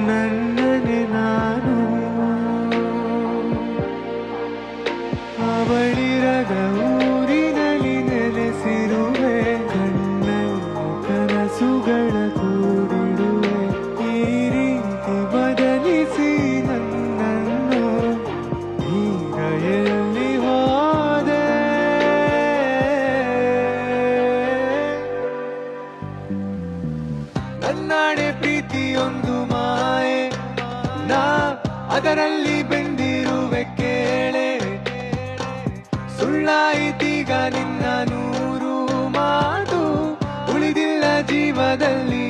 ನನ್ನನೆ ನಾನು ಅವಳಿರದ ಊರಿನಲ್ಲಿ ನೆಲೆಸಿರುವೆ ಕಣ್ಣಲ್ಲಿ ಕನಸುಗಳ ಕೂಡಿಡುವೆ ಈ ರೀತಿ ಬದಲಿಸಿ ನನ್ನನ್ನು ಈಗ ಎಲ್ಲಿ ಹೋದೆ ನನ್ನಾಣೆ ಪ್ರೀತಿಯೊಂದು ಮಾಯೆ ನಾ ಅದರಲ್ಲಿ ಬೆಂದಿರುವೆ ಕೇಳೆ ಸುಳ್ಳಾಯಿತೀಗ ನಿನ್ನ ನೂರು ಮಾತು ಉಳಿದಿಲ್ಲ ಜೀವದಲ್ಲಿ